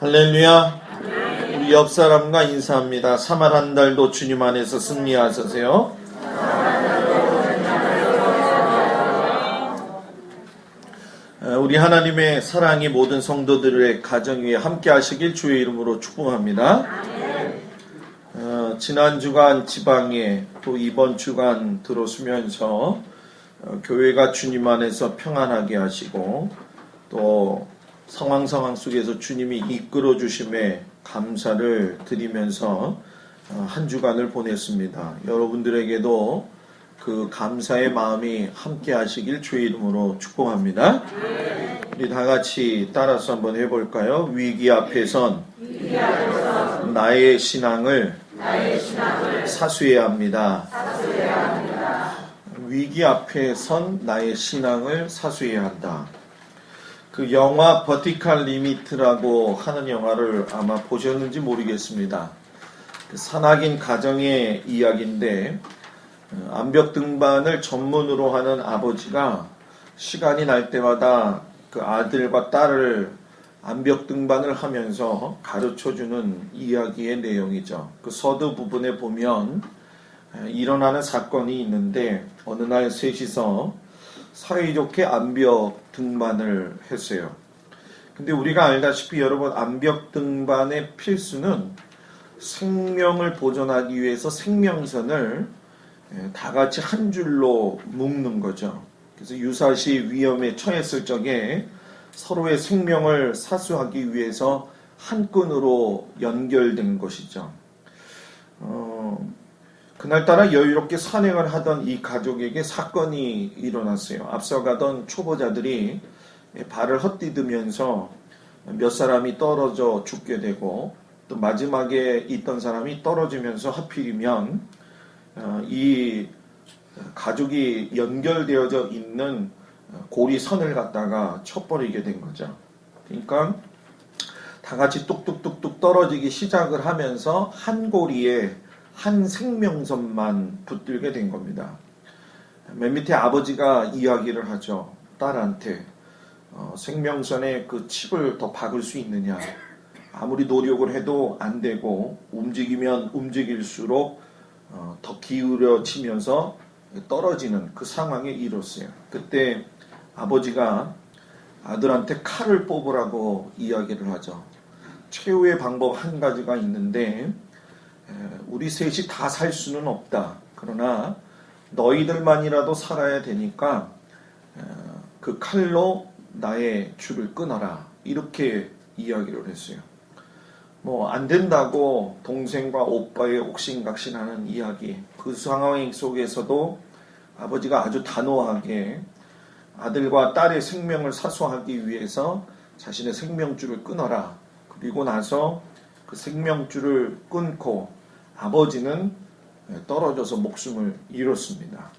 할렐루야. 우리 옆 사람과 인사합니다. 3월 한 달도 주님 안에서 승리하세요. 우리 하나님의 사랑이 모든 성도들의 가정 위에 함께 하시길 주의 이름으로 축복합니다. 지난 주간 지방에 또 이번 주간 들어서면서 교회가 주님 안에서 평안하게 하시고 또 상황 속에서 주님이 이끌어 주심에 감사를 드리면서 한 주간을 보냈습니다. 여러분들에게도 그 감사의 마음이 함께 하시길 주의 이름으로 축복합니다. 우리 다 같이 따라서 한번 해볼까요? 위기 앞에선 나의 신앙을 사수해야 합니다. 위기 앞에선 나의 신앙을 사수해야 한다. 그 영화 버티컬 리미트라고 하는 영화를 아마 보셨는지 모르겠습니다. 그 산악인 가정의 이야기인데 암벽 등반을 전문으로 하는 아버지가 시간이 날 때마다 그 아들과 딸을 암벽 등반을 하면서 가르쳐주는 이야기의 내용이죠. 그 서두 부분에 보면 일어나는 사건이 있는데 어느 날 셋이서 사이좋게 암벽 등반을 했어요. 근데 우리가 알다시피 여러분, 암벽 등반의 필수는 생명을 보존하기 위해서 생명선을 다 같이 한 줄로 묶는 거죠. 그래서 유사시 위험에 처했을 적에 서로의 생명을 사수하기 위해서 한 끈으로 연결된 것이죠. 그날따라 여유롭게 산행을 하던 이 가족에게 사건이 일어났어요. 앞서가던 초보자들이 발을 헛디디면서 몇 사람이 떨어져 죽게 되고 또 마지막에 있던 사람이 떨어지면서 하필이면 이 가족이 연결되어져 있는 고리선을 갖다가 쳐버리게 된 거죠. 그러니까 다 같이 뚝뚝뚝뚝 떨어지기 시작을 하면서 한 고리에 한 생명선만 붙들게 된 겁니다. 맨 밑에 아버지가 이야기를 하죠. 딸한테 생명선에 그 칩을 더 박을 수 있느냐. 아무리 노력을 해도 안 되고 움직이면 움직일수록 더 기울여지면서 떨어지는 그 상황에 이뤘어요. 그때 아버지가 아들한테 칼을 뽑으라고 이야기를 하죠. 최후의 방법 한 가지가 있는데 우리 셋이 다 살 수는 없다. 그러나 너희들만이라도 살아야 되니까 그 칼로 나의 줄을 끊어라. 이렇게 이야기를 했어요. 뭐 안 된다고 동생과 오빠의 옥신각신하는 이야기. 그 상황 속에서도 아버지가 아주 단호하게 아들과 딸의 생명을 사수하기 위해서 자신의 생명줄을 끊어라. 그리고 나서 그 생명줄을 끊고 아버지는 떨어져서 목숨을 잃었습니다.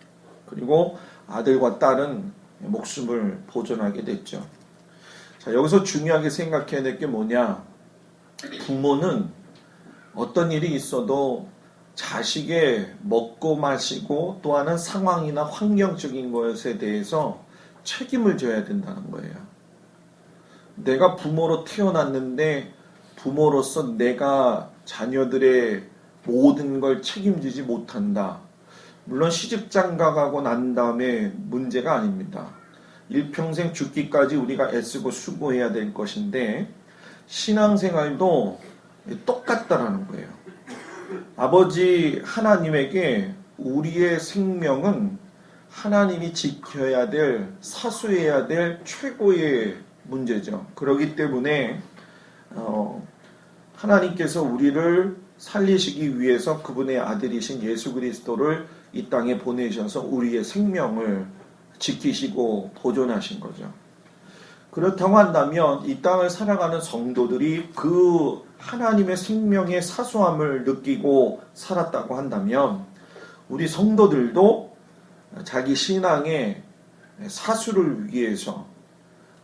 그리고 아들과 딸은 목숨을 보존하게 됐죠. 자, 여기서 중요하게 생각해야 될 게 뭐냐? 부모는 어떤 일이 있어도 자식의 먹고 마시고 또 하는 상황이나 환경적인 것에 대해서 책임을 져야 된다는 거예요. 내가 부모로 태어났는데 부모로서 내가 자녀들의 모든 걸 책임지지 못한다. 물론 시집장가가고 난 다음에 문제가 아닙니다. 일평생 죽기까지 우리가 애쓰고 수고해야 될 것인데 신앙생활도 똑같다라는 거예요. 아버지 하나님에게 우리의 생명은 하나님이 지켜야 될, 사수해야 될 최고의 문제죠. 그렇기 때문에 하나님께서 우리를 살리시기 위해서 그분의 아들이신 예수 그리스도를 이 땅에 보내셔서 우리의 생명을 지키시고 보존하신 거죠. 그렇다고 한다면 이 땅을 살아가는 성도들이 그 하나님의 생명의 사수함을 느끼고 살았다고 한다면 우리 성도들도 자기 신앙의 사수를 위해서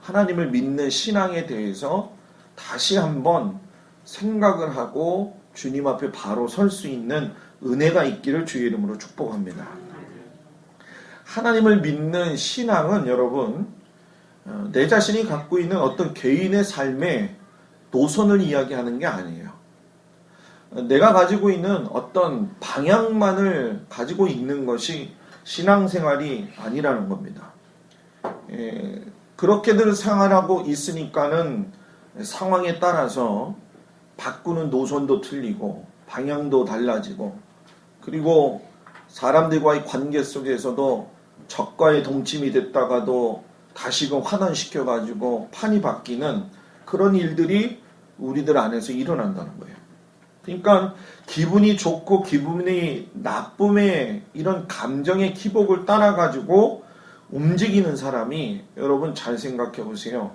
하나님을 믿는 신앙에 대해서 다시 한번 생각을 하고 주님 앞에 바로 설 수 있는 은혜가 있기를 주의 이름으로 축복합니다. 하나님을 믿는 신앙은 여러분 내 자신이 갖고 있는 어떤 개인의 삶에 노선을 이야기하는 게 아니에요. 내가 가지고 있는 어떤 방향만을 가지고 있는 것이 신앙생활이 아니라는 겁니다. 그렇게들 생활하고 있으니까는 상황에 따라서 바꾸는 노선도 틀리고 방향도 달라지고, 그리고 사람들과의 관계 속에서도 적과의 동침이 됐다가도 다시금 환원시켜가지고 판이 바뀌는 그런 일들이 우리들 안에서 일어난다는 거예요. 그러니까 기분이 좋고 기분이 나쁨의 이런 감정의 기복을 따라가지고 움직이는 사람이, 여러분 잘 생각해 보세요.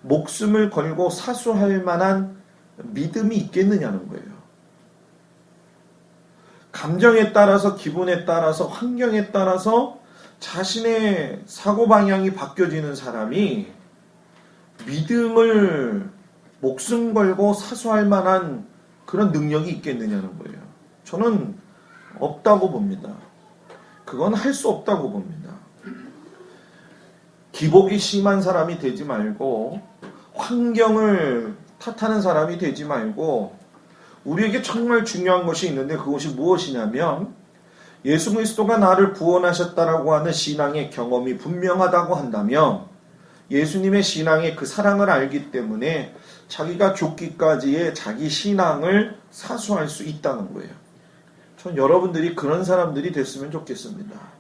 목숨을 걸고 사수할 만한 믿음이 있겠느냐는 거예요. 감정에 따라서, 기분에 따라서, 환경에 따라서 자신의 사고방향이 바뀌어지는 사람이 믿음을 목숨 걸고 사수할 만한 그런 능력이 있겠느냐는 거예요. 저는 없다고 봅니다. 그건 할 수 없다고 봅니다. 기복이 심한 사람이 되지 말고, 환경을 탓하는 사람이 되지 말고, 우리에게 정말 중요한 것이 있는데 그것이 무엇이냐면, 예수 그리스도가 나를 구원하셨다라고 하는 신앙의 경험이 분명하다고 한다면, 예수님의 신앙의 그 사랑을 알기 때문에 자기가 죽기까지의 자기 신앙을 사수할 수 있다는 거예요. 전 여러분들이 그런 사람들이 됐으면 좋겠습니다.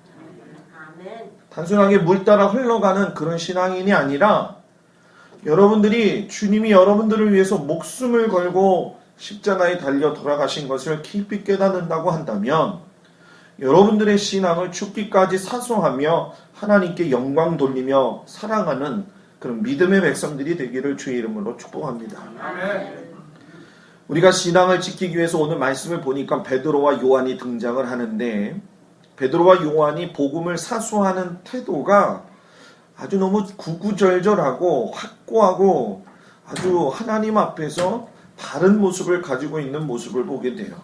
단순하게 물 따라 흘러가는 그런 신앙인이 아니라, 여러분들이 주님이 여러분들을 위해서 목숨을 걸고 십자가에 달려 돌아가신 것을 깊이 깨닫는다고 한다면, 여러분들의 신앙을 죽기까지 사수하며 하나님께 영광 돌리며 사랑하는 그런 믿음의 백성들이 되기를 주의 이름으로 축복합니다. 아멘. 우리가 신앙을 지키기 위해서 오늘 말씀을 보니까 베드로와 요한이 등장을 하는데, 베드로와 요한이 복음을 사수하는 태도가 아주 너무 구구절절하고 확고하고 아주 하나님 앞에서 다른 모습을 가지고 있는 모습을 보게 돼요.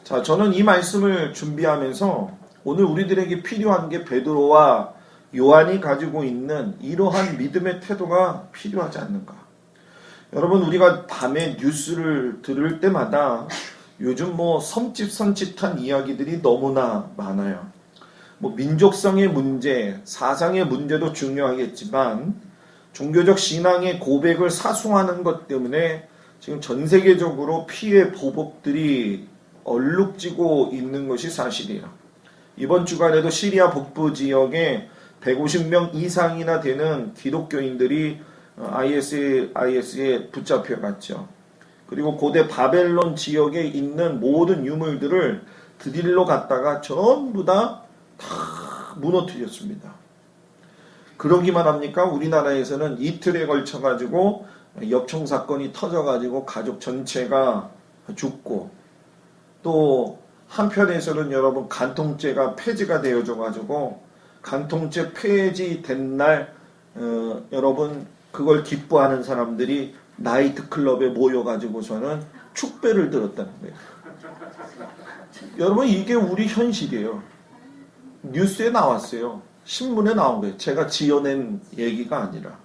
자, 저는 이 말씀을 준비하면서 오늘 우리들에게 필요한 게 베드로와 요한이 가지고 있는 이러한 믿음의 태도가 필요하지 않는가. 여러분, 우리가 밤에 뉴스를 들을 때마다 요즘 섬찟한 이야기들이 너무나 많아요. 민족성의 문제, 사상의 문제도 중요하겠지만 종교적 신앙의 고백을 사수하는 것 때문에 지금 전 세계적으로 피해 보복들이 얼룩지고 있는 것이 사실이에요. 이번 주간에도 시리아 북부 지역에 150명 이상이나 되는 기독교인들이 IS에 붙잡혀갔죠. 그리고 고대 바벨론 지역에 있는 모든 유물들을 드릴로 갔다가 전부 다 무너뜨렸습니다. 그러기만 합니까? 우리나라에서는 이틀에 걸쳐가지고 엽총 사건이 터져가지고 가족 전체가 죽고, 또 한편에서는 여러분 간통죄가 폐지가 되어져가지고 간통죄 폐지된 날 여러분 그걸 기뻐하는 사람들이 나이트클럽에 모여가지고서는 축배를 들었다는 거예요. 여러분, 이게 우리 현실이에요. 뉴스에 나왔어요. 신문에 나온 거예요. 제가 지어낸 얘기가 아니라.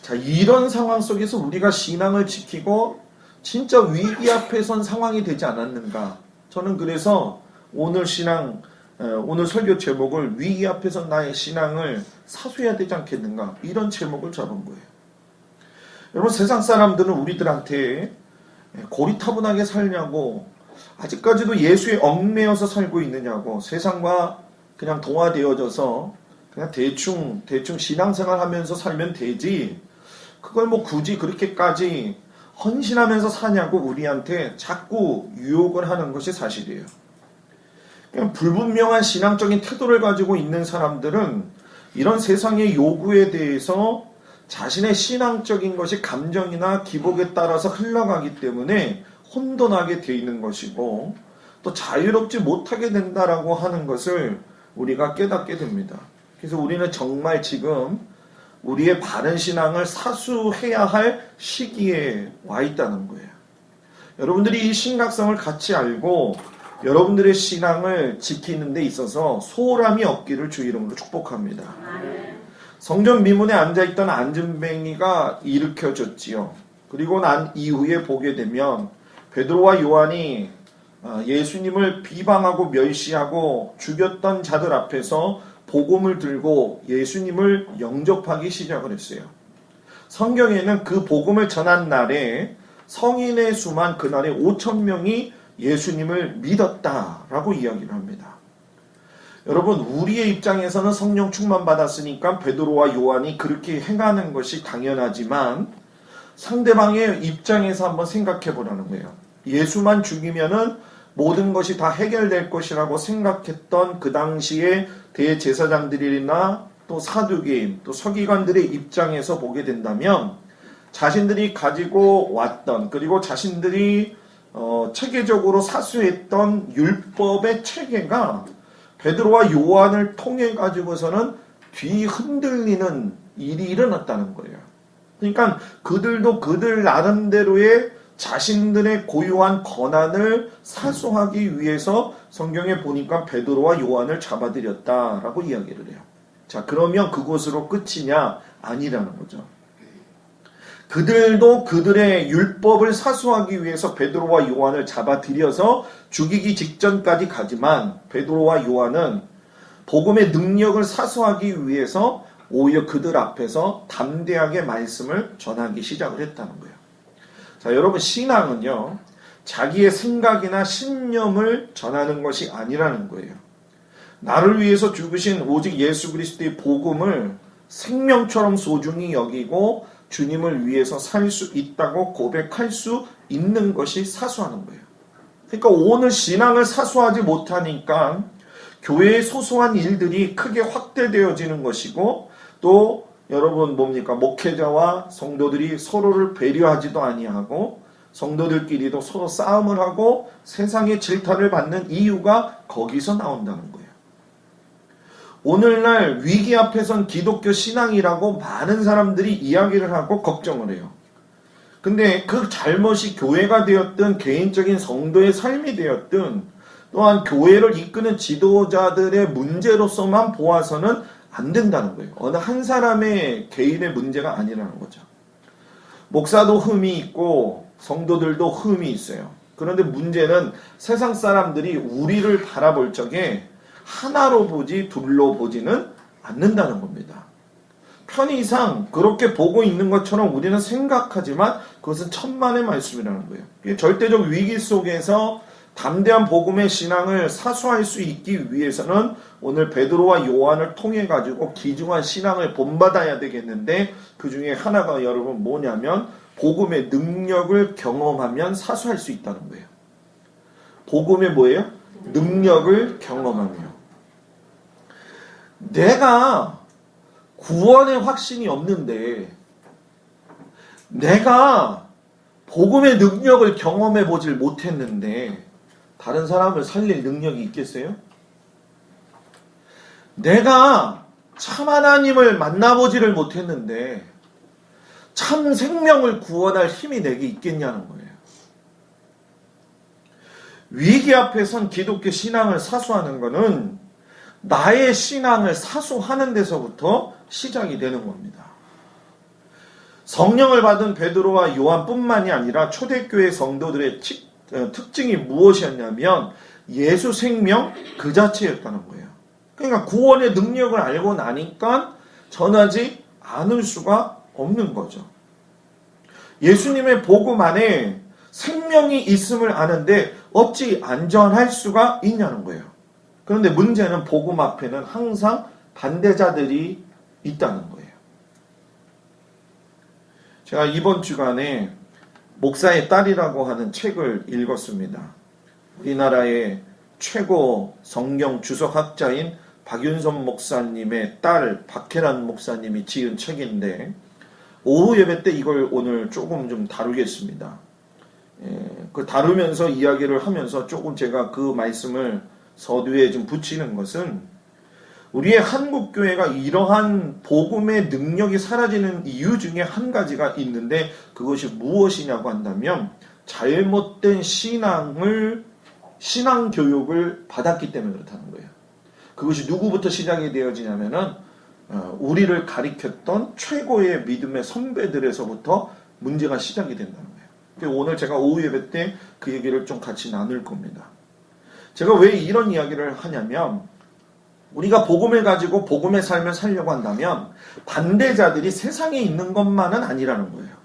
자, 이런 상황 속에서 우리가 신앙을 지키고 진짜 위기 앞에 선 상황이 되지 않았는가. 저는 그래서 오늘 설교 제목을 위기 앞에 선 나의 신앙을 사수해야 되지 않겠는가, 이런 제목을 잡은 거예요. 여러분, 세상 사람들은 우리들한테 고리타분하게 살냐고, 아직까지도 예수에 얽매여서 살고 있느냐고, 세상과 그냥 동화되어져서 그냥 대충 신앙생활 하면서 살면 되지, 그걸 굳이 그렇게까지 헌신하면서 사냐고 우리한테 자꾸 유혹을 하는 것이 사실이에요. 그냥 불분명한 신앙적인 태도를 가지고 있는 사람들은 이런 세상의 요구에 대해서 자신의 신앙적인 것이 감정이나 기복에 따라서 흘러가기 때문에 혼돈하게 되어 있는 것이고, 또 자유롭지 못하게 된다라고 하는 것을 우리가 깨닫게 됩니다. 그래서 우리는 정말 지금 우리의 바른 신앙을 사수해야 할 시기에 와 있다는 거예요. 여러분들이 이 심각성을 같이 알고 여러분들의 신앙을 지키는 데 있어서 소홀함이 없기를 주 이름으로 축복합니다. 성전 미문에 앉아있던 안전뱅이가 일으켜졌지요. 그리고 난 이후에 보게 되면 베드로와 요한이 예수님을 비방하고 멸시하고 죽였던 자들 앞에서 복음을 들고 예수님을 영접하기 시작을 했어요. 성경에는 그 복음을 전한 날에 성인의 수만 그날에 5,000명이 예수님을 믿었다라고 이야기를 합니다. 여러분, 우리의 입장에서는 성령 충만 받았으니까 베드로와 요한이 그렇게 행하는 것이 당연하지만 상대방의 입장에서 한번 생각해 보라는 거예요. 예수만 죽이면은 모든 것이 다 해결될 것이라고 생각했던 그 당시에 대제사장들이나 또 사두개인, 또 서기관들의 입장에서 보게 된다면 자신들이 가지고 왔던, 그리고 자신들이 체계적으로 사수했던 율법의 체계가 베드로와 요한을 통해 가지고서는 뒤흔들리는 일이 일어났다는 거예요. 그러니까 그들도 그들 나름대로의 자신들의 고유한 권한을 사수하기 위해서 성경에 보니까 베드로와 요한을 잡아들였다라고 이야기를 해요. 자, 그러면 그것으로 끝이냐? 아니라는 거죠. 그들도 그들의 율법을 사수하기 위해서 베드로와 요한을 잡아들여서 죽이기 직전까지 가지만 베드로와 요한은 복음의 능력을 사수하기 위해서 오히려 그들 앞에서 담대하게 말씀을 전하기 시작을 했다는 거예요. 자, 여러분, 신앙은요, 자기의 생각이나 신념을 전하는 것이 아니라는 거예요. 나를 위해서 죽으신 오직 예수 그리스도의 복음을 생명처럼 소중히 여기고 주님을 위해서 살 수 있다고 고백할 수 있는 것이 사수하는 거예요. 그러니까 오늘 신앙을 사수하지 못하니까 교회의 소소한 일들이 크게 확대되어지는 것이고, 또 여러분 뭡니까? 목회자와 성도들이 서로를 배려하지도 아니하고 성도들끼리도 서로 싸움을 하고 세상의 질타를 받는 이유가 거기서 나온다는 거예요. 오늘날 위기 앞에선 기독교 신앙이라고 많은 사람들이 이야기를 하고 걱정을 해요. 근데 그 잘못이 교회가 되었든 개인적인 성도의 삶이 되었든 또한 교회를 이끄는 지도자들의 문제로서만 보아서는 안 된다는 거예요. 어느 한 사람의 개인의 문제가 아니라는 거죠. 목사도 흠이 있고 성도들도 흠이 있어요. 그런데 문제는 세상 사람들이 우리를 바라볼 적에 하나로 보지 둘로 보지는 않는다는 겁니다. 편의상 그렇게 보고 있는 것처럼 우리는 생각하지만 그것은 천만의 말씀이라는 거예요. 절대적 위기 속에서 담대한 복음의 신앙을 사수할 수 있기 위해서는 오늘 베드로와 요한을 통해 가지고 귀중한 신앙을 본받아야 되겠는데, 그 중에 하나가 여러분 뭐냐면 복음의 능력을 경험하면 사수할 수 있다는 거예요. 복음의 뭐예요? 능력을 경험하며. 내가 구원의 확신이 없는데 내가 복음의 능력을 경험해 보질 못했는데 다른 사람을 살릴 능력이 있겠어요? 내가 참 하나님을 만나보지를 못했는데 참 생명을 구원할 힘이 내게 있겠냐는 거예요. 위기 앞에선 기독교 신앙을 사수하는 것은 나의 신앙을 사수하는 데서부터 시작이 되는 겁니다. 성령을 받은 베드로와 요한뿐만이 아니라 초대교회 성도들의 특징이 무엇이었냐면 예수 생명 그 자체였다는 거예요. 그러니까 구원의 능력을 알고 나니까 전하지 않을 수가 없는 거죠. 예수님의 복음 안에 생명이 있음을 아는데 어찌 안전할 수가 있냐는 거예요. 그런데 문제는 복음 앞에는 항상 반대자들이 있다는 거예요. 제가 이번 주간에 목사의 딸이라고 하는 책을 읽었습니다. 우리나라의 최고 성경 주석학자인 박윤선 목사님의 딸 박혜란 목사님이 지은 책인데, 오후 예배 때 이걸 오늘 조금 좀 다루겠습니다. 그 다루면서 이야기를 하면서 조금 제가 그 말씀을 서두에 좀 붙이는 것은, 우리의 한국교회가 이러한 복음의 능력이 사라지는 이유 중에 한 가지가 있는데, 그것이 무엇이냐고 한다면 잘못된 신앙교육을 받았기 때문에 그렇다는 거예요. 그것이 누구부터 시작이 되어지냐면은 우리를 가리켰던 최고의 믿음의 선배들에서부터 문제가 시작이 된다는 거예요. 오늘 제가 오후 예배 때 그 얘기를 좀 같이 나눌 겁니다. 제가 왜 이런 이야기를 하냐면 우리가 복음을 가지고 복음의 삶을 살려고 한다면 반대자들이 세상에 있는 것만은 아니라는 거예요.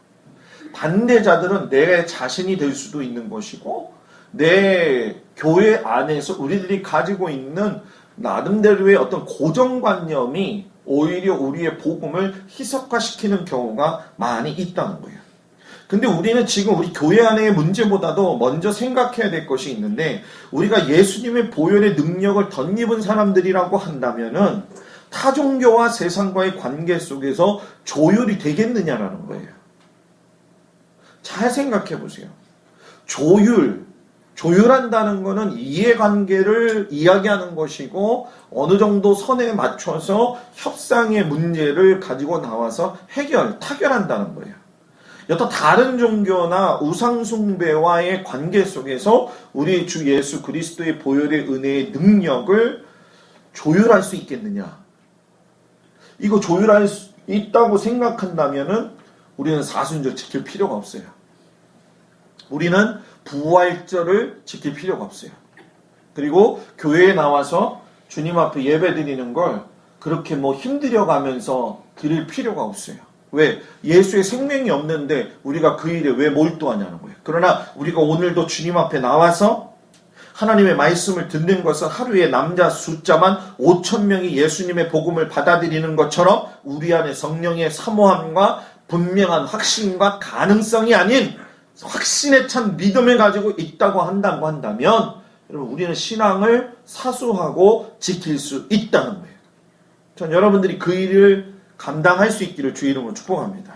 반대자들은 내 자신이 될 수도 있는 것이고 내 교회 안에서 우리들이 가지고 있는 나름대로의 어떤 고정관념이 오히려 우리의 복음을 희석화시키는 경우가 많이 있다는 거예요. 근데 우리는 지금 우리 교회 안의 문제보다도 먼저 생각해야 될 것이 있는데 우리가 예수님의 보혈의 능력을 덧입은 사람들이라고 한다면은 타종교와 세상과의 관계 속에서 조율이 되겠느냐라는 거예요. 잘 생각해 보세요. 조율한다는 것은 이해관계를 이야기하는 것이고 어느 정도 선에 맞춰서 협상의 문제를 가지고 나와서 타결한다는 거예요. 여타 다른 종교나 우상숭배와의 관계 속에서 우리 주 예수 그리스도의 보혈의 은혜의 능력을 조율할 수 있겠느냐? 이거 조율할 수 있다고 생각한다면은 우리는 사순절 지킬 필요가 없어요. 우리는 부활절을 지킬 필요가 없어요. 그리고 교회에 나와서 주님 앞에 예배 드리는 걸 그렇게 힘들여 가면서 드릴 필요가 없어요. 왜? 예수의 생명이 없는데 우리가 그 일에 왜 몰두하냐는 거예요. 그러나 우리가 오늘도 주님 앞에 나와서 하나님의 말씀을 듣는 것은 하루에 남자 숫자만 5,000명이 예수님의 복음을 받아들이는 것처럼 우리 안에 성령의 사모함과 분명한 확신과 가능성이 아닌 확신에 찬 믿음을 가지고 있다고 한다면 여러분 우리는 신앙을 사수하고 지킬 수 있다는 거예요. 전 여러분들이 그 일을 감당할 수 있기를 주의 이름으로 축복합니다.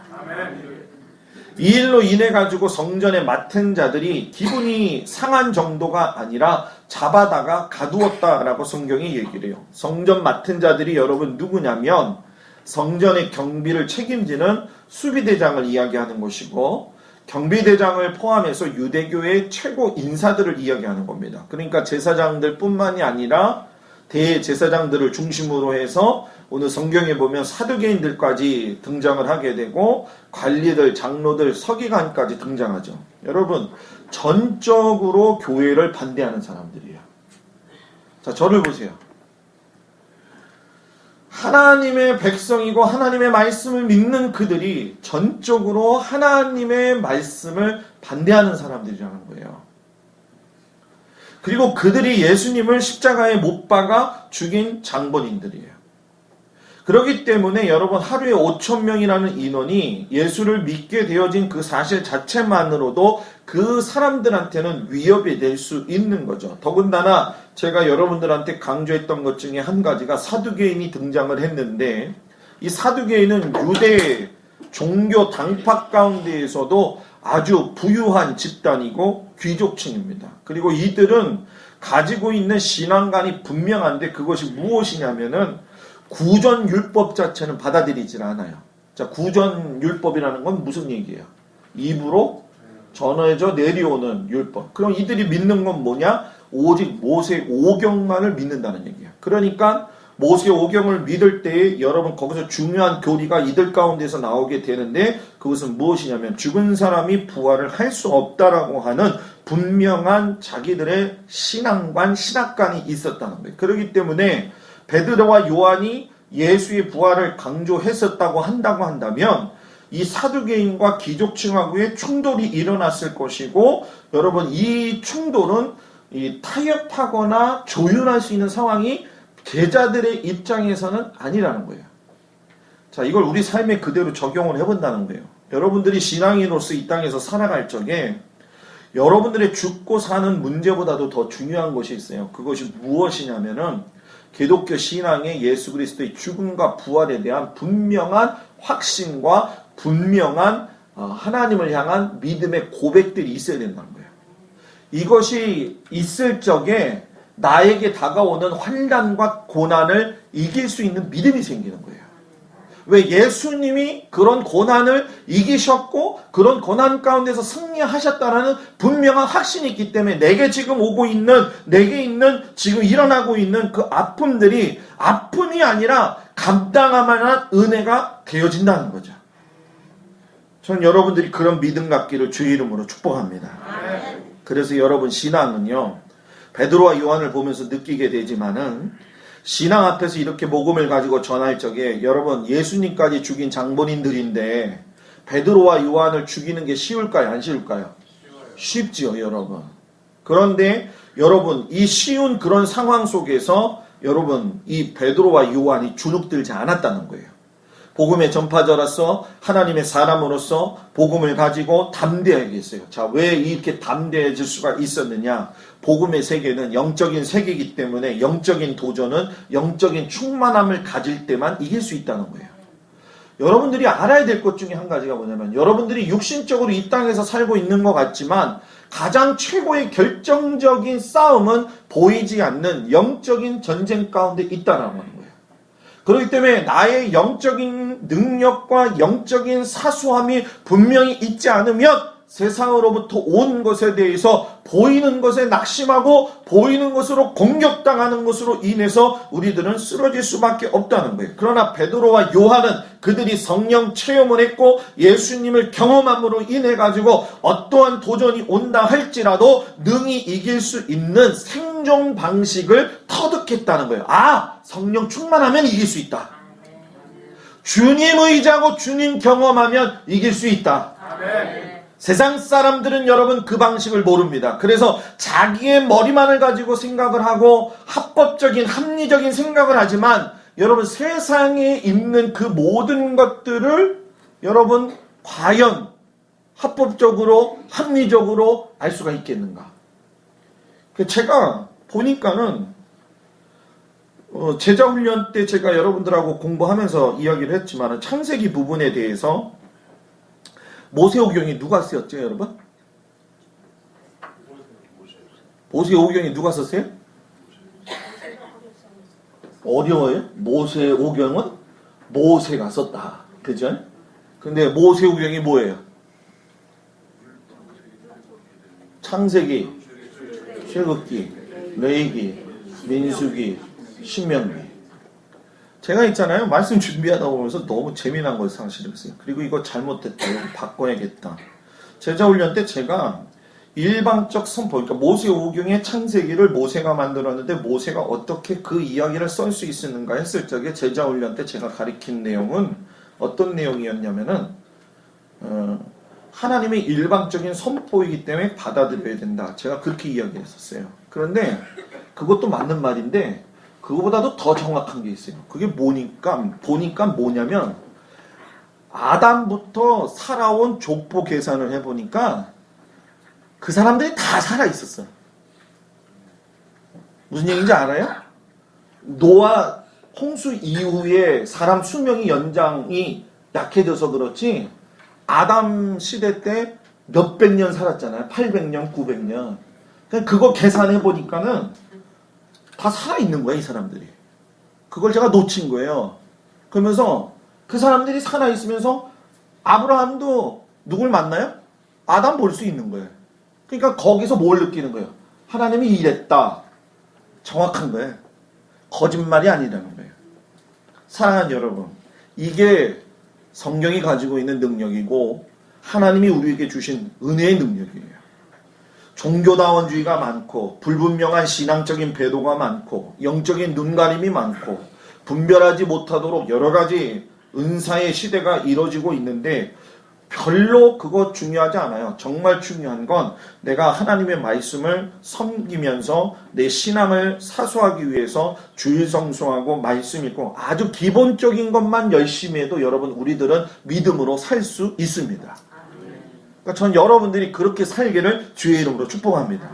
이 일로 인해 가지고 성전에 맡은 자들이 기분이 상한 정도가 아니라 잡아다가 가두었다라고 성경이 얘기를 해요. 성전 맡은 자들이 여러분 누구냐면 성전의 경비를 책임지는 수비대장을 이야기하는 것이고 경비대장을 포함해서 유대교의 최고 인사들을 이야기하는 겁니다. 그러니까 제사장들 뿐만이 아니라 대제사장들을 중심으로 해서 오늘 성경에 보면 사두개인들까지 등장을 하게 되고 관리들, 장로들, 서기관까지 등장하죠. 여러분 전적으로 교회를 반대하는 사람들이에요. 자, 저를 보세요. 하나님의 백성이고 하나님의 말씀을 믿는 그들이 전적으로 하나님의 말씀을 반대하는 사람들이라는 거예요. 그리고 그들이 예수님을 십자가에 못 박아 죽인 장본인들이에요. 그렇기 때문에 여러분 하루에 5,000명이라는 인원이 예수를 믿게 되어진 그 사실 자체만으로도 그 사람들한테는 위협이 될 수 있는 거죠. 더군다나 제가 여러분들한테 강조했던 것 중에 한 가지가 사두개인이 등장을 했는데 이 사두개인은 유대 종교 당파 가운데에서도 아주 부유한 집단이고 귀족층입니다. 그리고 이들은 가지고 있는 신앙관이 분명한데 그것이 무엇이냐면은 구전율법 자체는 받아들이질 않아요. 자, 구전율법이라는 건 무슨 얘기예요? 입으로 전해져 내려오는 율법. 그럼 이들이 믿는 건 뭐냐? 오직 모세 오경만을 믿는다는 얘기예요. 그러니까 모세 오경을 믿을 때에 여러분 거기서 중요한 교리가 이들 가운데서 나오게 되는데 그것은 무엇이냐면 죽은 사람이 부활을 할 수 없다라고 하는 분명한 자기들의 신앙관, 신학관이 있었다는 거예요. 그렇기 때문에 베드로와 요한이 예수의 부활을 강조했었다고 한다면 이 사두개인과 귀족층하고의 충돌이 일어났을 것이고 여러분 이 충돌은 타협하거나 조율할 수 있는 상황이 제자들의 입장에서는 아니라는 거예요. 자, 이걸 우리 삶에 그대로 적용을 해본다는 거예요. 여러분들이 신앙인으로서 이 땅에서 살아갈 적에 여러분들의 죽고 사는 문제보다도 더 중요한 것이 있어요. 그것이 무엇이냐면은 기독교 신앙의 예수 그리스도의 죽음과 부활에 대한 분명한 확신과 분명한 하나님을 향한 믿음의 고백들이 있어야 된다는 거예요. 이것이 있을 적에 나에게 다가오는 환난과 고난을 이길 수 있는 믿음이 생기는 거예요. 왜? 예수님이 그런 고난을 이기셨고 그런 고난 가운데서 승리하셨다라는 분명한 확신이 있기 때문에 내게 지금 오고 있는, 내게 있는 지금 일어나고 있는 그 아픔들이 아픔이 아니라 감당할 만한 은혜가 되어진다는 거죠. 전 여러분들이 그런 믿음 갖기를 주의 이름으로 축복합니다. 그래서 여러분 신앙은요, 베드로와 요한을 보면서 느끼게 되지만은 신앙 앞에서 이렇게 복음을 가지고 전할 적에 여러분 예수님까지 죽인 장본인들인데 베드로와 요한을 죽이는 게 쉬울까요? 안 쉬울까요? 쉽지요, 여러분. 그런데 여러분 이 쉬운 그런 상황 속에서 여러분 이 베드로와 요한이 주눅들지 않았다는 거예요. 복음의 전파자로서 하나님의 사람으로서 복음을 가지고 담대하게 했어요. 자, 왜 이렇게 담대해질 수가 있었느냐? 복음의 세계는 영적인 세계이기 때문에 영적인 도전은 영적인 충만함을 가질 때만 이길 수 있다는 거예요. 여러분들이 알아야 될 것 중에 한 가지가 뭐냐면 여러분들이 육신적으로 이 땅에서 살고 있는 것 같지만 가장 최고의 결정적인 싸움은 보이지 않는 영적인 전쟁 가운데 있다는 거예요. 그렇기 때문에 나의 영적인 능력과 영적인 사수함이 분명히 있지 않으면 세상으로부터 온 것에 대해서 보이는 것에 낙심하고 보이는 것으로 공격당하는 것으로 인해서 우리들은 쓰러질 수밖에 없다는 거예요. 그러나 베드로와 요한은 그들이 성령 체험을 했고 예수님을 경험함으로 인해 가지고 어떠한 도전이 온다 할지라도 능히 이길 수 있는 생존 방식을 터득했다는 거예요. 아, 성령 충만하면 이길 수 있다. 주님 의지하고 주님 경험하면 이길 수 있다. 아멘. 세상 사람들은 여러분 그 방식을 모릅니다. 그래서 자기의 머리만을 가지고 생각을 하고 합법적인 합리적인 생각을 하지만 여러분 세상에 있는 그 모든 것들을 여러분 과연 합법적으로 합리적으로 알 수가 있겠는가? 제가 보니까는 제자훈련 때 제가 여러분들하고 공부하면서 이야기를 했지만 창세기 부분에 대해서 모세오경이 누가 쓰였죠, 여러분? 모세오경이 누가 썼어요? 어려워요? 모세오경은 모세가 썼다. 그죠? 근데 모세오경이 뭐예요? 창세기, 출애굽기, 레위기, 민수기, 신명기. 제가 있잖아요. 말씀 준비하다 보면서 너무 재미난 걸 사실했어요. 그리고 이거 잘못됐다. 이거 바꿔야겠다. 제자훈련 때 제가 일방적 선포, 그러니까 모세오경의 창세기를 모세가 만들었는데 모세가 어떻게 그 이야기를 쓸 수 있었는가 했을 적에 제자훈련 때 제가 가르친 내용은 어떤 내용이었냐면은 하나님의 일방적인 선포이기 때문에 받아들여야 된다. 제가 그렇게 이야기했었어요. 그런데 그것도 맞는 말인데 그거보다도 더 정확한 게 있어요. 그게 보니까 뭐냐면 아담부터 살아온 족보 계산을 해보니까 그 사람들이 다 살아있었어요. 무슨 얘기인지 알아요? 노아 홍수 이후에 사람 수명이 연장이 약해져서 그렇지 아담 시대 때 몇백 년 살았잖아요. 800년, 900년. 그거 계산해보니까는 다 살아있는 거야, 이 사람들이. 그걸 제가 놓친 거예요. 그러면서 그 사람들이 살아있으면서 아브라함도 누굴 만나요? 아담 볼 수 있는 거예요. 그러니까 거기서 뭘 느끼는 거예요? 하나님이 이랬다. 정확한 거예요. 거짓말이 아니라는 거예요. 사랑하는 여러분, 이게 성경이 가지고 있는 능력이고 하나님이 우리에게 주신 은혜의 능력이에요. 종교다원주의가 많고 불분명한 신앙적인 배도가 많고 영적인 눈가림이 많고 분별하지 못하도록 여러 가지 은사의 시대가 이루어지고 있는데 별로 그거 중요하지 않아요. 정말 중요한 건 내가 하나님의 말씀을 섬기면서 내 신앙을 사수하기 위해서 주일 성수하고 말씀 읽고 아주 기본적인 것만 열심히 해도 여러분 우리들은 믿음으로 살 수 있습니다. 그러니까 전 여러분들이 그렇게 살기를 주의 이름으로 축복합니다.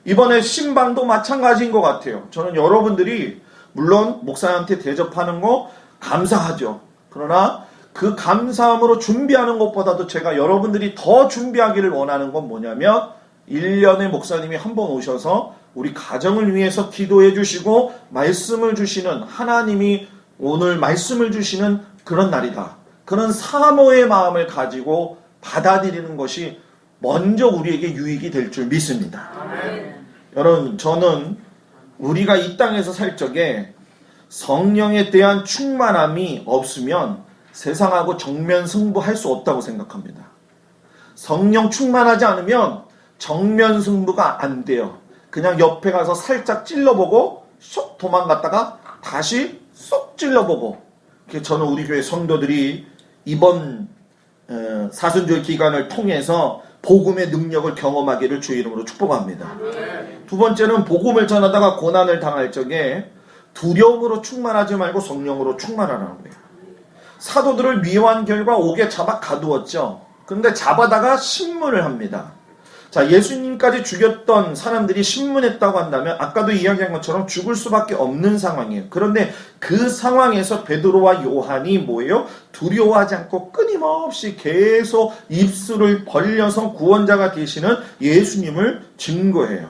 이번에 신방도 마찬가지인 것 같아요. 저는 여러분들이 물론 목사님한테 대접하는 거 감사하죠. 그러나 그 감사함으로 준비하는 것보다도 제가 여러분들이 더 준비하기를 원하는 건 뭐냐면 1년에 목사님이 한 번 오셔서 우리 가정을 위해서 기도해 주시고 말씀을 주시는 하나님이 오늘 말씀을 주시는 그런 날이다. 그런 사모의 마음을 가지고 받아들이는 것이 먼저 우리에게 유익이 될 줄 믿습니다. 아멘. 여러분 저는 우리가 이 땅에서 살 적에 성령에 대한 충만함이 없으면 세상하고 정면 승부할 수 없다고 생각합니다. 성령 충만하지 않으면 정면 승부가 안 돼요. 그냥 옆에 가서 살짝 찔러보고 쏙 도망갔다가 다시 쏙 찔러보고. 저는 우리 교회 성도들이 이번 사순절 기간을 통해서 복음의 능력을 경험하기를 주의 이름으로 축복합니다. 두 번째는 복음을 전하다가 고난을 당할 적에 두려움으로 충만하지 말고 성령으로 충만하라는 거예요. 사도들을 미워한 결과 옥에 잡아 가두었죠. 그런데 잡아다가 신문을 합니다. 자, 예수님까지 죽였던 사람들이 신문했다고 한다면 아까도 이야기한 것처럼 죽을 수밖에 없는 상황이에요. 그런데 그 상황에서 베드로와 요한이 뭐예요? 두려워하지 않고 끊임없이 계속 입술을 벌려서 구원자가 되시는 예수님을 증거해요.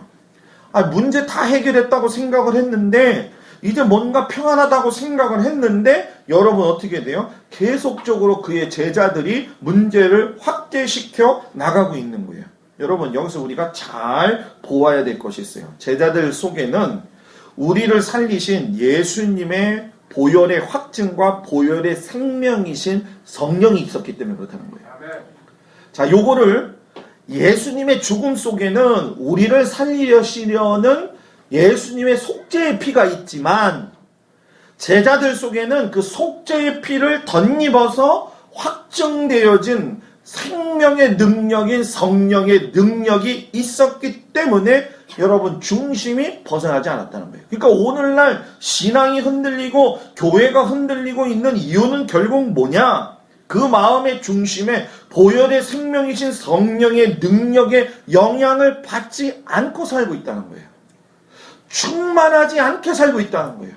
문제 다 해결했다고 생각을 했는데 이제 뭔가 평안하다고 생각을 했는데 여러분 어떻게 돼요? 계속적으로 그의 제자들이 문제를 확대시켜 나가고 있는 거예요. 여러분 여기서 우리가 잘 보아야 될 것이 있어요. 제자들 속에는 우리를 살리신 예수님의 보혈의 확증과 보혈의 생명이신 성령이 있었기 때문에 그렇다는 거예요. 자, 요거를 예수님의 죽음 속에는 우리를 살리시려는 예수님의 속죄의 피가 있지만 제자들 속에는 그 속죄의 피를 덧입어서 확증되어진 생명의 능력인 성령의 능력이 있었기 때문에 여러분 중심이 벗어나지 않았다는 거예요. 그러니까 오늘날 신앙이 흔들리고 교회가 흔들리고 있는 이유는 결국 뭐냐? 그 마음의 중심에 보혈의 생명이신 성령의 능력의 영향을 받지 않고 살고 있다는 거예요. 충만하지 않게 살고 있다는 거예요.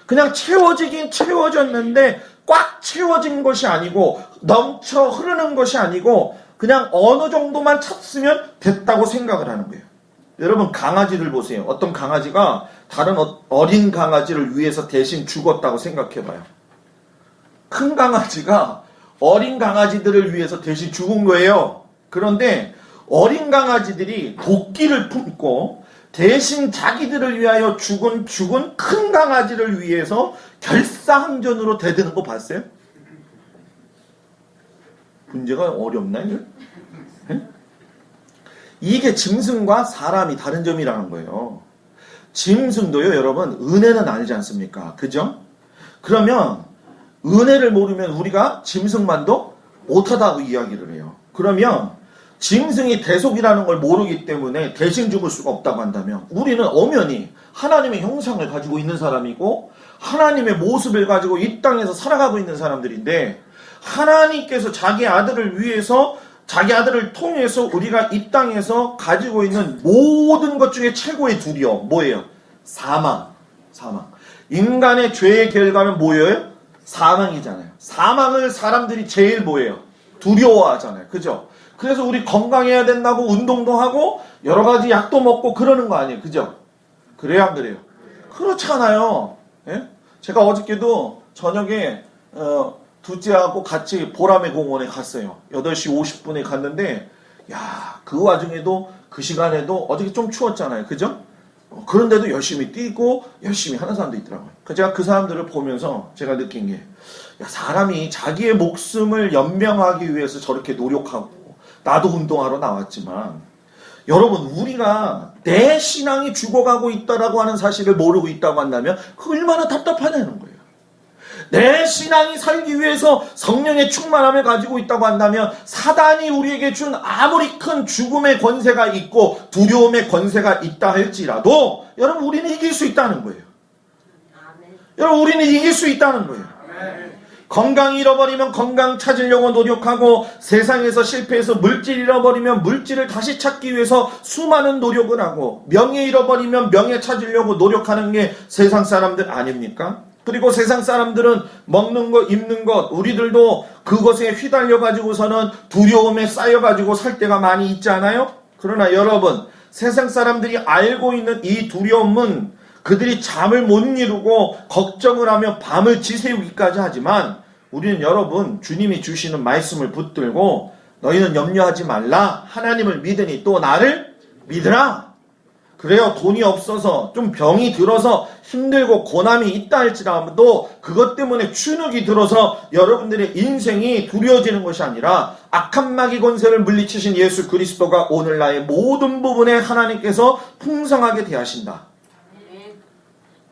그냥 채워지긴 채워졌는데 꽉 채워진 것이 아니고 넘쳐 흐르는 것이 아니고 그냥 어느 정도만 찼으면 됐다고 생각을 하는 거예요. 여러분 강아지들 보세요. 어떤 강아지가 다른 어린 강아지를 위해서 대신 죽었다고 생각해봐요. 큰 강아지가 어린 강아지들을 위해서 대신 죽은 거예요. 그런데 어린 강아지들이 도끼를 품고 대신 자기들을 위하여 죽은 큰 강아지를 위해서 결사항전으로 대드는 거 봤어요? 문제가 어렵나요? 이게 짐승과 사람이 다른 점이라는 거예요. 짐승도요, 여러분, 은혜는 알지 않습니까? 그죠? 그러면 은혜를 모르면 우리가 짐승만도 못하다고 이야기를 해요. 그러면 짐승이 대속이라는 걸 모르기 때문에 대신 죽을 수가 없다고 한다면 우리는 엄연히 하나님의 형상을 가지고 있는 사람이고 하나님의 모습을 가지고 이 땅에서 살아가고 있는 사람들인데 하나님께서 자기 아들을 위해서 자기 아들을 통해서 우리가 이 땅에서 가지고 있는 모든 것 중에 최고의 두려움 뭐예요? 사망. 인간의 죄의 결과는 뭐예요? 사망이잖아요. 사망을 사람들이 제일 뭐예요? 두려워하잖아요. 그죠? 그래서 우리 건강해야 된다고 운동도 하고 여러 가지 약도 먹고 그러는 거 아니에요. 그죠? 그래요, 안 그래요? 그렇잖아요. 예? 제가 어저께도 저녁에 둘째하고 같이 보라매 공원에 갔어요. 8시 50분에 갔는데 그 와중에도 그 시간에도 어저께 좀 추웠잖아요. 그죠? 그런데도 열심히 뛰고 열심히 하는 사람도 있더라고요. 제가 그 사람들을 보면서 제가 느낀 게 사람이 자기의 목숨을 연명하기 위해서 저렇게 노력하고 나도 운동하러 나왔지만 여러분 우리가 내 신앙이 죽어가고 있다라고 하는 사실을 모르고 있다고 한다면 그 얼마나 답답하냐는 거예요. 내 신앙이 살기 위해서 성령의 충만함을 가지고 있다고 한다면 사단이 우리에게 준 아무리 큰 죽음의 권세가 있고 두려움의 권세가 있다 할지라도 여러분 우리는 이길 수 있다는 거예요. 여러분 우리는 이길 수 있다는 거예요. 건강 잃어버리면 건강 찾으려고 노력하고 세상에서 실패해서 물질 잃어버리면 물질을 다시 찾기 위해서 수많은 노력을 하고 명예 잃어버리면 명예 찾으려고 노력하는 게 세상 사람들 아닙니까? 그리고 세상 사람들은 먹는 것, 입는 것, 우리들도 그것에 휘달려 가지고서는 두려움에 쌓여 가지고 살 때가 많이 있지 않아요? 그러나 여러분, 세상 사람들이 알고 있는 이 두려움은 그들이 잠을 못 이루고 걱정을 하며 밤을 지새우기까지 하지만 우리는 여러분 주님이 주시는 말씀을 붙들고 너희는 염려하지 말라. 하나님을 믿으니 또 나를 믿으라. 그래요. 돈이 없어서 좀 병이 들어서 힘들고 고난이 있다 할지라도 그것 때문에 추눅이 들어서 여러분들의 인생이 두려워지는 것이 아니라 악한 마귀 권세를 물리치신 예수 그리스도가 오늘 나의 모든 부분에 하나님께서 풍성하게 대하신다.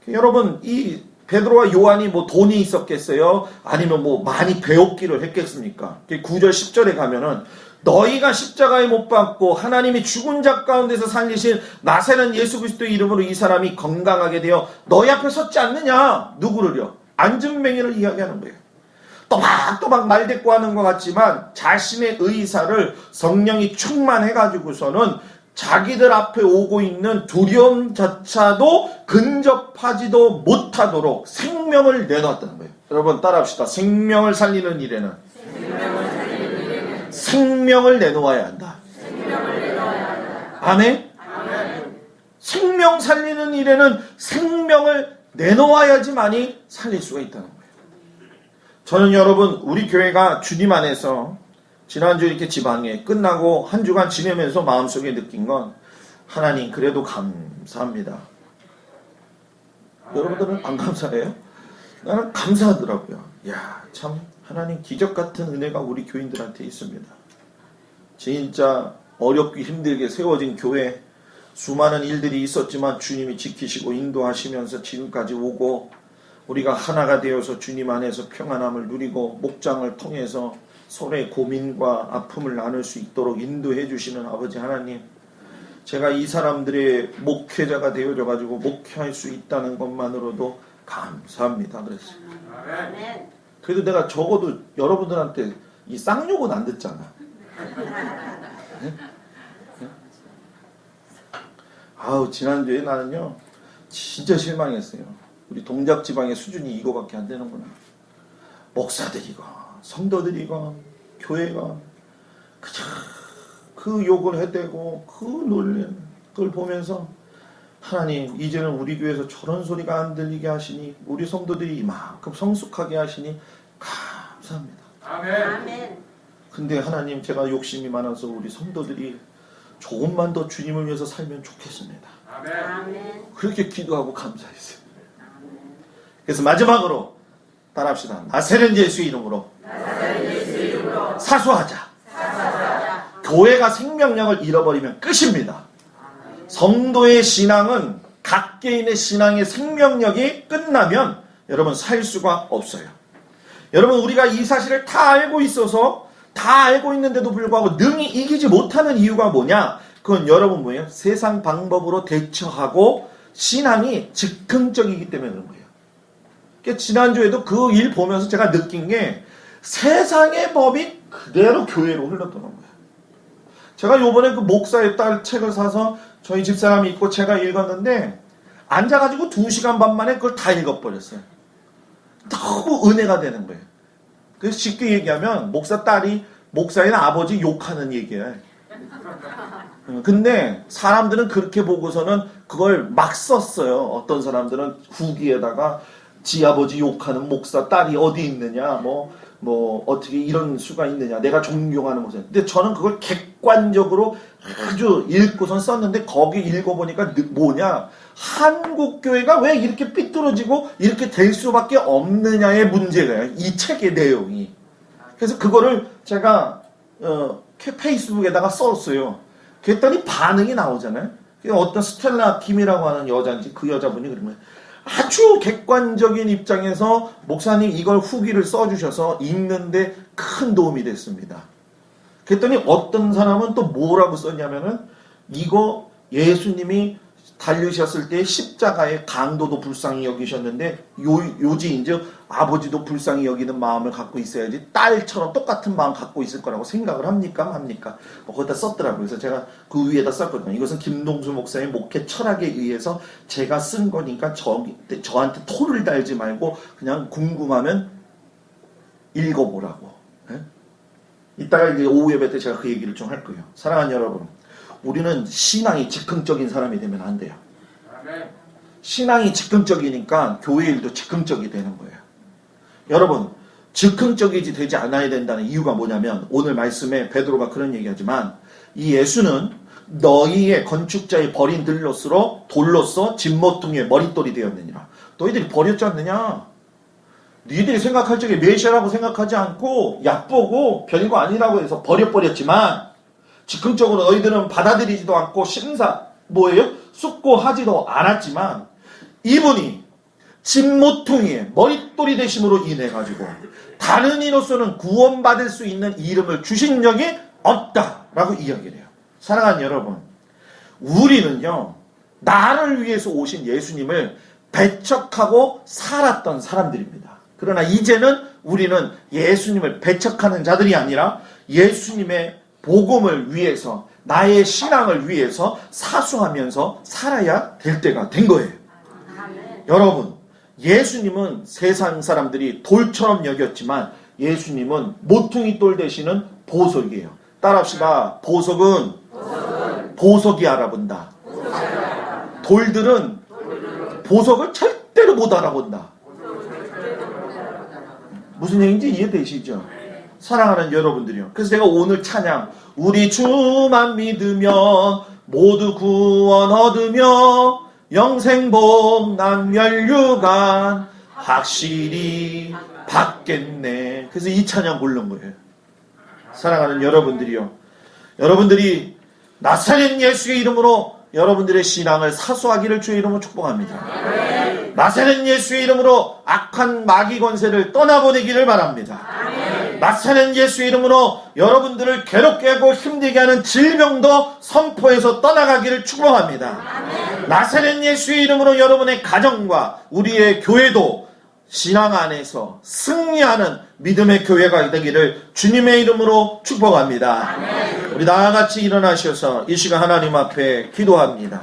여러분, 이 베드로와 요한이 뭐 돈이 있었겠어요? 아니면 뭐 많이 배웠기를 했겠습니까? 9절 10절에 가면은 너희가 십자가에 못 박고 하나님이 죽은 자 가운데서 살리신 나사렛 예수 그리스도의 이름으로 이 사람이 건강하게 되어 너희 앞에 섰지 않느냐? 누구를요? 안전뱅이를 이야기하는 거예요. 또박또박 말대꾸하는 것 같지만 자신의 의사를 성령이 충만해가지고서는 자기들 앞에 오고 있는 두려움조차도 근접하지도 못하도록 생명을 내놓았다는 거예요. 여러분 따라합시다. 생명을 살리는 일에는 생명을 내놓아야 한다. 아멘? 생명 살리는 일에는 생명을 내놓아야지만이 살릴 수가 있다는 거예요. 저는 여러분 우리 교회가 주님 안에서 지난주 이렇게 지방에 끝나고 한 주간 지내면서 마음속에 느낀 건 하나님 그래도 감사합니다. 여러분들은 안 감사해요? 나는 감사하더라고요. 야, 참 하나님 기적 같은 은혜가 우리 교인들한테 있습니다. 진짜 어렵고 힘들게 세워진 교회 수많은 일들이 있었지만 주님이 지키시고 인도하시면서 지금까지 오고 우리가 하나가 되어서 주님 안에서 평안함을 누리고 목장을 통해서 서로의 고민과 아픔을 나눌 수 있도록 인도해 주시는 아버지 하나님, 제가 이 사람들의 목회자가 되어져 가지고 목회할 수 있다는 것만으로도 감사합니다. 그랬어요. 그래도 내가 적어도 여러분들한테 이 쌍욕은 안 듣잖아. 네? 아우, 지난주에 나는요 진짜 실망했어요. 우리 동작지방의 수준이 이거밖에 안 되는구나. 목사들이건 성도들이건 교회건 그저 그 욕을 해대고 그 놀리는 그걸 보면서 하나님 이제는 우리 교회에서 저런 소리가 안 들리게 하시니 우리 성도들이 이만큼 성숙하게 하시니 감사합니다. 아멘. 근데 하나님 제가 욕심이 많아서 우리 성도들이 조금만 더 주님을 위해서 살면 좋겠습니다. 아멘. 그렇게 기도하고 감사했어요. 그래서 마지막으로 따라합시다. 나사렛 예수의 이름으로 사수하자. 교회가 생명력을 잃어버리면 끝입니다. 성도의 신앙은 각 개인의 신앙의 생명력이 끝나면 여러분 살 수가 없어요. 여러분 우리가 이 사실을 다 알고 있어서 다 알고 있는데도 불구하고 능히 이기지 못하는 이유가 뭐냐? 그건 여러분 뭐예요? 세상 방법으로 대처하고 신앙이 즉흥적이기 때문에 그런 거예요. 그러니까 지난주에도 그 일 보면서 제가 느낀 게 세상의 법이 그대로 교회로 흘러드는 거예요. 제가 요번에 그 목사의 딸 책을 사서 저희 집사람이 읽고 제가 읽었는데 앉아가지고 2시간 반 만에 그걸 다 읽어버렸어요. 너무 은혜가 되는 거예요. 그래서 쉽게 얘기하면 목사 딸이 목사인 아버지 욕하는 얘기예요. 근데 사람들은 그렇게 보고서는 그걸 막 썼어요. 어떤 사람들은 후기에다가 지 아버지 욕하는 목사 딸이 어디 있느냐, 뭐 어떻게 이런 수가 있느냐, 내가 존경하는 목사. 근데 저는 그걸 객관적으로 아주 읽고선 썼는데 거기 읽어보니까 뭐냐, 한국 교회가 왜 이렇게 삐뚤어지고 이렇게 될 수밖에 없느냐의 문제가 이 책의 내용이. 그래서 그거를 제가 페이스북에다가 썼어요. 그랬더니 반응이 나오잖아요. 어떤 스텔라 김이라고 하는 여자인지 그 여자분이 그러면 아주 객관적인 입장에서 목사님 이걸 후기를 써주셔서 읽는데 큰 도움이 됐습니다. 그랬더니 어떤 사람은 또 뭐라고 썼냐면은 이거 예수님이 달리셨을 때 십자가의 강도도 불쌍히 여기셨는데 요지인즉 아버지도 불쌍히 여기는 마음을 갖고 있어야지 딸처럼 똑같은 마음 갖고 있을 거라고 생각을 합니까? 거기다 썼더라고요. 그래서 제가 그 위에다 썼거든요. 이것은 김동수 목사의 목회 철학에 의해서 제가 쓴 거니까 저한테 토를 달지 말고 그냥 궁금하면 읽어보라고. 네? 이따가 이제 오후 예배 때 제가 그 얘기를 좀 할 거예요. 사랑하는 여러분, 우리는 신앙이 즉흥적인 사람이 되면 안 돼요. 신앙이 즉흥적이니까 교회 일도 즉흥적이 되는 거예요. 여러분, 즉흥적이지 되지 않아야 된다는 이유가 뭐냐면 오늘 말씀에 베드로가 그런 얘기하지만 이 예수는 너희의 건축자의 버린 돌로서 진모퉁이의 머릿돌이 되었느니라. 너희들이 버렸지 않느냐? 너희들이 생각할 적에 메시아라고 생각하지 않고 얕보고 별거 아니라고 해서 버렸지만 즉흥적으로 너희들은 받아들이지도 않고 숙고하지도 않았지만 이분이 진모퉁이의 머릿돌이 되심으로 인해 가지고 다른 이로서는 구원받을 수 있는 이름을 주신 적이 없다라고 이야기를 해요. 사랑하는 여러분, 우리는요 나를 위해서 오신 예수님을 배척하고 살았던 사람들입니다. 그러나 이제는 우리는 예수님을 배척하는 자들이 아니라 예수님의 복음을 위해서, 나의 신앙을 위해서 사수하면서 살아야 될 때가 된 거예요. 여러분, 예수님은 세상 사람들이 돌처럼 여겼지만 예수님은 모퉁이 돌 되시는 보석이에요. 따라합시다. 보석은 보석이 알아본다. 돌들은 보석을 절대로 못 알아본다. 무슨 얘기인지 이해되시죠? 사랑하는 여러분들이요. 그래서 제가 오늘 찬양, 우리 주만 믿으면 모두 구원 얻으며 영생복 난 멸류관 확실히 받겠네. 그래서 이 찬양 부른 거예요. 사랑하는 여러분들이요. 여러분들이 나사렛 예수의 이름으로 여러분들의 신앙을 사수하기를 주의 이름으로 축복합니다. 나사렛 예수의 이름으로 악한 마귀 권세를 떠나보내기를 바랍니다. 나사렛 예수의 이름으로 여러분들을 괴롭게 하고 힘들게 하는 질병도 선포해서 떠나가기를 축복합니다. 나사렛 예수의 이름으로 여러분의 가정과 우리의 교회도 신앙 안에서 승리하는 믿음의 교회가 되기를 주님의 이름으로 축복합니다. 우리 다 같이 일어나셔서 이 시간 하나님 앞에 기도합니다.